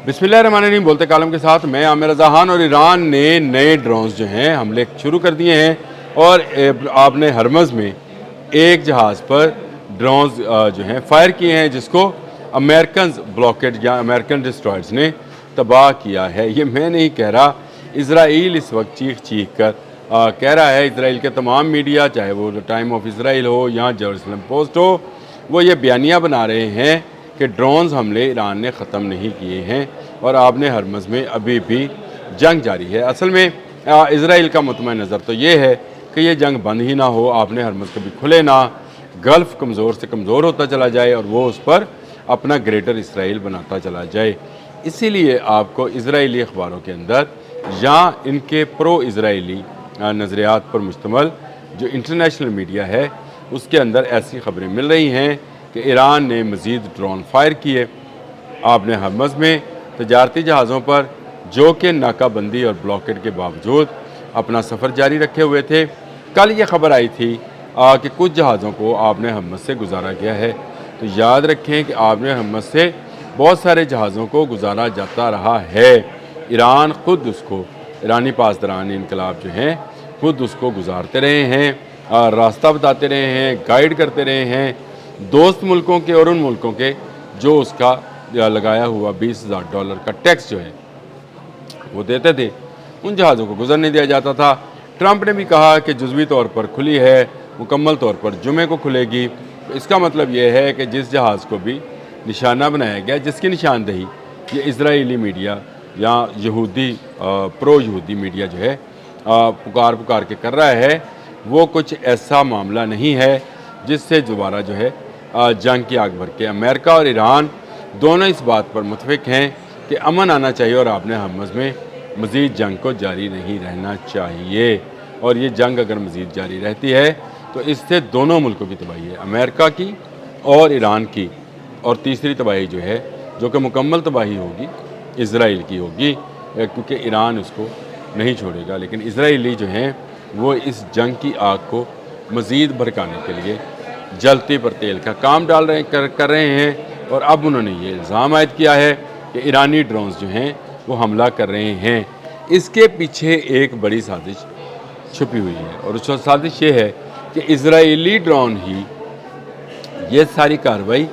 बिस्मिल्लाहिर्रहमानिर्रहीम। बोलते कालम के साथ मैं आमिर रज़ा खान। और ईरान ने नए ड्रोन्स जो हैं हमले शुरू कर दिए हैं और आपने हरमज़ में एक जहाज़ पर ड्रोन्स जो हैं फायर किए हैं, जिसको अमेरिकन ब्लॉकेड या अमेरिकन डिस्ट्रॉयर्स ने तबाह किया है। ये मैं नहीं कह रहा, इसराइल इस वक्त चीख चीख कर कह रहा है। इसराइल के तमाम मीडिया, चाहे वो टाइम ऑफ इसराइल हो या जेरूसलम पोस्ट हो, वो ये बयानिया बना रहे हैं कि ड्रोन्स हमले ईरान ने ख़त्म नहीं किए हैं और आपने हरमज़ में अभी भी जंग जारी है। असल में इसराइल का मुतमईन नज़र तो ये है कि ये जंग बंद ही ना हो, आपने हरमज़ कभी खुले ना, गल्फ़ कमज़ोर से कमज़ोर होता चला जाए और वो उस पर अपना ग्रेटर इसराइल बनाता चला जाए। इसीलिए आपको इसराइली अखबारों के अंदर या इनके प्रो इसराइली नज़रियात पर मुश्तमल जो इंटरनेशनल मीडिया है उसके अंदर ऐसी खबरें मिल रही हैं कि ईरान ने मज़ीद ड्रोन फायर किए। आपने हरमज़ में तजारती जहाज़ों पर जो कि नाकाबंदी और ब्लॉकेड के बावजूद अपना सफ़र जारी रखे हुए थे। कल ये खबर आई थी कि कुछ जहाज़ों को आपने हरमज़ से गुजारा गया है। तो याद रखें कि आपने हरमज़ से बहुत सारे जहाज़ों को गुजारा जाता रहा है। ईरान ख़ुद उसको, ईरानी पासदारान इनकलाब जो हैं खुद उसको गुजारते रहे हैं, रास्ता बताते रहे हैं, गाइड करते रहे हैं। दोस्त मुल्कों के और उन मुल्कों के जो उसका लगाया हुआ $20,000 का टैक्स जो है वो देते थे, उन जहाज़ों को गुजरने दिया जाता था। ट्रंप ने भी कहा कि जुज़वी तौर पर खुली है, मुकम्मल तौर पर जुमे को खुलेगी। तो इसका मतलब ये है कि जिस जहाज़ को भी निशाना बनाया गया, जिसकी निशानदही ये इजराइली मीडिया या यहूदी प्रो यहूदी मीडिया जो है पुकार के कर रहा है, वो कुछ ऐसा मामला नहीं है जिससे दोबारा जो है जंग की आग भर के। अमेरिका और ईरान दोनों इस बात पर मुतफिक हैं कि अमन आना चाहिए और आपने हरमज़ में मज़ीद जंग को जारी नहीं रहना चाहिए। और ये जंग अगर मज़ीद जारी रहती है तो इससे दोनों मुल्कों की तबाही है, अमेरिका की और ईरान की। और तीसरी तबाही जो है, जो कि मुकम्मल तबाही होगी, इसराइल की होगी, क्योंकि ईरान उसको नहीं छोड़ेगा। लेकिन इसराइली जो हैं वो इस जंग की आग को मज़ीद भड़काने के लिए जलती पर तेल का काम डाल रहे कर रहे हैं। और अब उन्होंने ये इल्ज़ाम आयद किया है कि ईरानी ड्रोन्स जो हैं वो हमला कर रहे हैं। इसके पीछे एक बड़ी साजिश छुपी हुई है और उस साजिश ये है कि इजराइली ड्रोन ही ये सारी कार्रवाई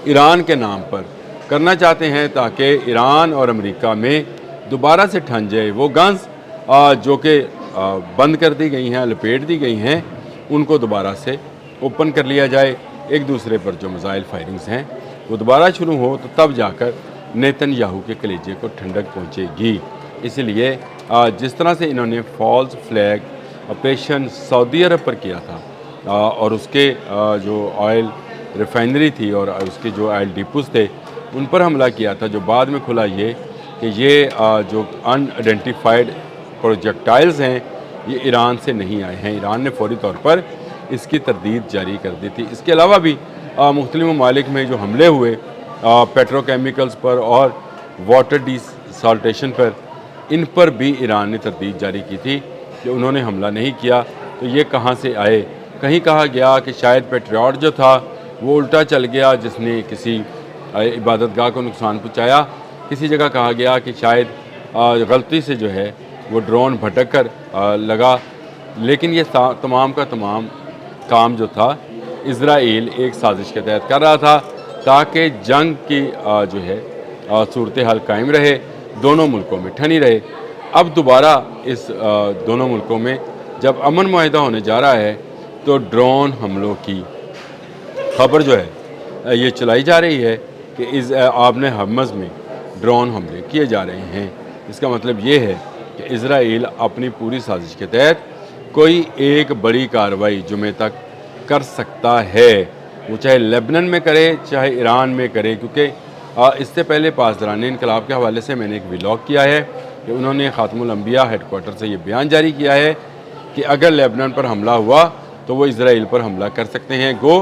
ईरान के नाम पर करना चाहते हैं ताकि ईरान और अमेरिका में दोबारा से ठन जाए वो गन्स जो कि बंद कर दी गई हैं, लपेट दी गई हैं, उनको दोबारा से ओपन कर लिया जाए। एक दूसरे पर जो मिसाइल फायरिंग्स हैं वो दोबारा शुरू हो तो तब जाकर नेतन्याहू के कलेजे को ठंडक पहुंचेगी। इसलिए जिस तरह से इन्होंने फॉल्स फ्लैग ऑपरेशन सऊदी अरब पर किया था और उसके जो ऑयल रिफाइनरी थी और उसके जो ऑयल डिपोज थे उन पर हमला किया था, जो बाद में खुला ये कि ये जो अनआइडेंटिफाइड प्रोजेक्टाइल्स हैं ये ईरान से नहीं आए हैं। ईरान ने फौरी तौर पर इसकी तरदीद जारी कर दी थी। इसके अलावा भी मुख्तलिफ ममालिक में जो हमले हुए पेट्रोकेमिकल्स पर और वाटर डिसल्टेशन पर, इन पर भी ईरान ने तरदीद जारी की थी कि उन्होंने हमला नहीं किया। तो ये कहाँ से आए? कहीं कहा गया कि शायद पेट्रियट जो था वो उल्टा चल गया, जिसने किसी इबादतगाह को नुकसान पहुँचाया। किसी जगह कहा गया कि शायद गलती से जो है वो ड्रोन भटक कर लगा। लेकिन ये तमाम का तमाम काम जो था इजराइल एक साजिश के तहत कर रहा था ताकि जंग की जो है सूरत हाल कायम रहे, दोनों मुल्कों में ठनी रहे। अब दोबारा इस दोनों मुल्कों में जब अमन मुआहिदा होने जा रहा है तो ड्रोन हमलों की खबर जो है ये चलाई जा रही है कि आपने हरमज़ में ड्रोन हमले किए जा रहे हैं। इसका मतलब ये है कि इजराइल अपनी पूरी साजिश के तहत कोई एक बड़ी कार्रवाई जुमे तक कर सकता है, वो चाहे लेबनान में करे चाहे ईरान में करे। क्योंकि इससे पहले पासदारान इनकलाब के हवाले से मैंने एक व्लॉग किया है कि उन्होंने ख़ातमुल अंबिया हेडक्वार्टर से ये बयान जारी किया है कि अगर लेबनान पर हमला हुआ तो वो इजराइल पर हमला कर सकते हैं। गो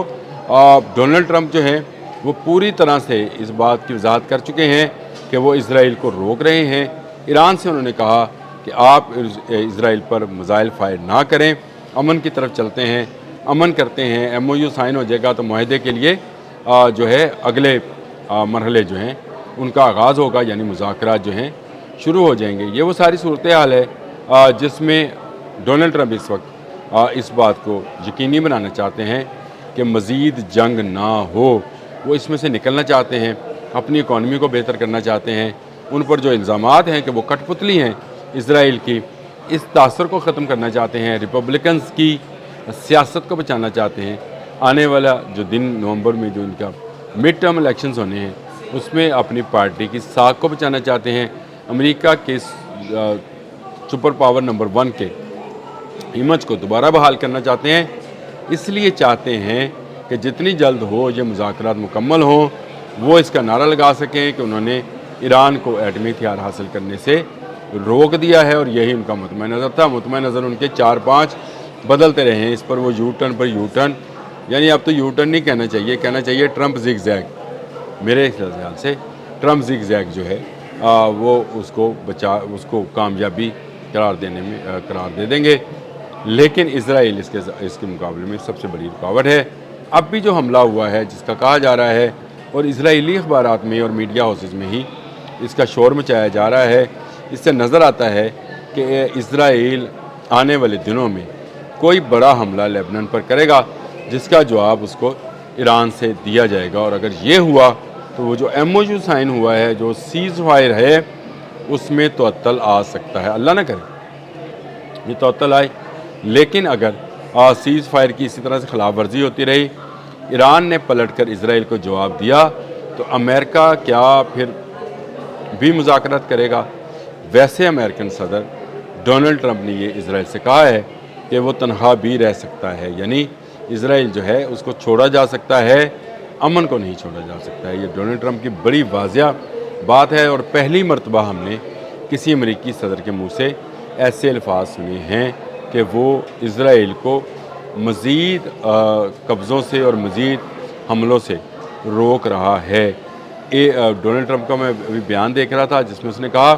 डोनाल्ड ट्रंप जो हैं वो पूरी तरह से इस बात की वजाहत कर चुके हैं कि वो इजराइल को रोक रहे हैं। ईरान से उन्होंने कहा कि आप इजराइल पर मिसाइल फायर ना करें, अमन की तरफ चलते हैं, अमन करते हैं, MOU साइन हो जाएगा तो मुआहदे के लिए जो है अगले मरहले जो हैं ان کا آغاز ہوگا، یعنی مذاکرات جو ہیں شروع ہو جائیں گے۔ یہ وہ ساری صورتحال ہے جس میں ڈونلڈ ٹرمپ اس وقت اس بات کو یقینی بنانا چاہتے ہیں کہ مزید جنگ نہ ہو۔ وہ اس میں سے نکلنا چاہتے ہیں، اپنی اکانومی کو بہتر کرنا چاہتے ہیں۔ ان پر جو الزامات ہیں کہ وہ کٹ پتلی ہیں اسرائیل کی، اس تاثر کو ختم کرنا چاہتے ہیں، ریپبلکنز کی سیاست کو بچانا چاہتے ہیں۔ آنے والا جو دن نومبر میں جو ان کا مڈ ٹرم الیکشنز ہونے ہیں، اس میں اپنی پارٹی کی ساکھ کو بچانا چاہتے ہیں، امریکہ کے سپر پاور نمبر 1 کے امیج کو دوبارہ بحال کرنا چاہتے ہیں۔ اس لیے چاہتے ہیں کہ جتنی جلد ہو یہ مذاکرات مکمل ہوں، وہ اس کا نعرہ لگا سکیں کہ انہوں نے ایران کو ایٹمی ہتھیار حاصل کرنے سے روک دیا ہے، اور یہی ان کا مطمع نظر تھا۔ مطمع نظر ان کے 4-5 بدلتے رہے ہیں، اس پر وہ you turn per you turn, یعنی اب تو یو ٹرن نہیں کہنا چاہیے ٹرمپ زگ زیگ۔ میرے خیال سے ٹرمپ زگ زیگ جو ہے وہ اس کو کامیابی قرار دے دیں گے، لیکن اسرائیل اس کے مقابلے میں سب سے بڑی رکاوٹ ہے۔ اب بھی جو حملہ ہوا ہے جس کا کہا جا رہا ہے، اور اسرائیلی اخبارات میں اور میڈیا ہاؤسز میں ہی اس کا شور مچایا جا رہا ہے، اس سے نظر آتا ہے کہ اسرائیل آنے والے دنوں میں کوئی بڑا حملہ لیبنان پر کرے گا، جس کا جواب اس کو ایران سے دیا جائے گا۔ اور اگر یہ ہوا تو وہ جو MOU سائن ہوا ہے، جو سیز فائر ہے، اس میں تعطل آ سکتا ہے۔ اللہ نہ کرے یہ تعطل آئے، لیکن اگر سیز فائر کی اسی طرح سے خلاف ورزی ہوتی رہی، ایران نے پلٹ کر اسرائیل کو جواب دیا، تو امریکہ کیا پھر بھی مذاکرات کرے گا؟ ویسے امریکن صدر ڈونلڈ ٹرمپ نے یہ اسرائیل سے کہا ہے کہ وہ تنہا بھی رہ سکتا ہے، یعنی اسرائیل جو ہے اس کو چھوڑا جا سکتا ہے، امن کو نہیں چھوڑا جا سکتا ہے۔ یہ ڈونلڈ ٹرمپ کی بڑی واضح بات ہے، اور پہلی مرتبہ ہم نے کسی امریکی صدر کے منہ سے ایسے الفاظ سنے ہیں کہ وہ اسرائیل کو مزید قبضوں سے اور مزید حملوں سے روک رہا ہے۔ ڈونلڈ ٹرمپ کا میں ابھی بیان دیکھ رہا تھا جس میں اس نے کہا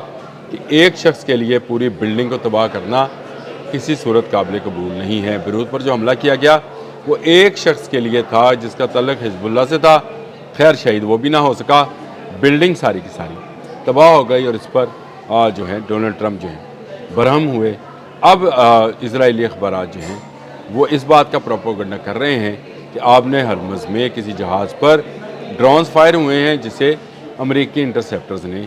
کہ ایک شخص کے لیے پوری بلڈنگ کو تباہ کرنا کسی صورت قابل قبول نہیں ہے۔ بیروت پر جو حملہ کیا گیا وہ ایک شخص کے لیے تھا جس کا تعلق حزب اللہ سے تھا، خیر شہید وہ بھی نہ ہو سکا، بلڈنگ ساری کی ساری تباہ ہو گئی، اور اس پر جو ہے ڈونلڈ ٹرمپ جو ہیں برہم ہوئے۔ اب اسرائیلی اخبارات جو ہیں وہ اس بات کا پروپیگنڈا کر رہے ہیں کہ آپ نے ہرمز میں کسی جہاز پر ڈرونز فائر ہوئے ہیں جسے امریکی انٹرسیپٹرز نے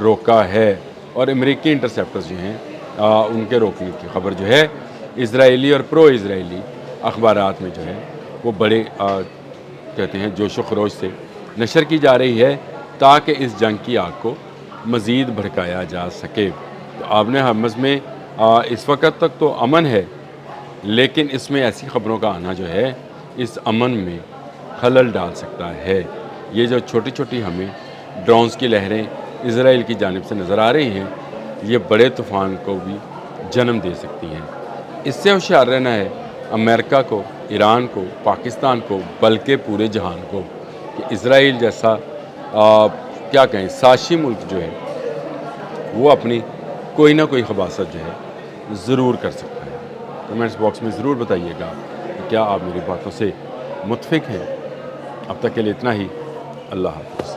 روکا ہے، اور امریکی انٹرسیپٹرز جو ہیں ان کے روکنے کی خبر جو ہے اسرائیلی اور پرو اسرائیلی اخبارات میں جو ہے وہ بڑے کہتے ہیں جوش و خروش سے نشر کی جا رہی ہے، تاکہ اس جنگ کی آگ کو مزید بھڑکایا جا سکے۔ تو آپ نے ہرمز میں اس وقت تک تو امن ہے، لیکن اس میں ایسی خبروں کا آنا جو ہے اس امن میں خلل ڈال سکتا ہے۔ یہ جو چھوٹی چھوٹی ہمیں ڈرونز کی لہریں اسرائیل کی جانب سے نظر آ رہی ہیں، یہ بڑے طوفان کو بھی جنم دے سکتی ہیں۔ اس سے ہوشیار رہنا ہے امریکہ کو، ایران کو، پاکستان کو، بلکہ پورے جہان کو، کہ اسرائیل جیسا کیا کہیں سازشی ملک جو ہے وہ اپنی کوئی نہ کوئی خباثت جو ہے ضرور کر سکتا ہے۔ کمنٹس باکس میں ضرور بتائیے گا کہ کیا آپ میری باتوں سے متفق ہیں۔ اب تک کے لیے اتنا ہی، اللہ حافظ۔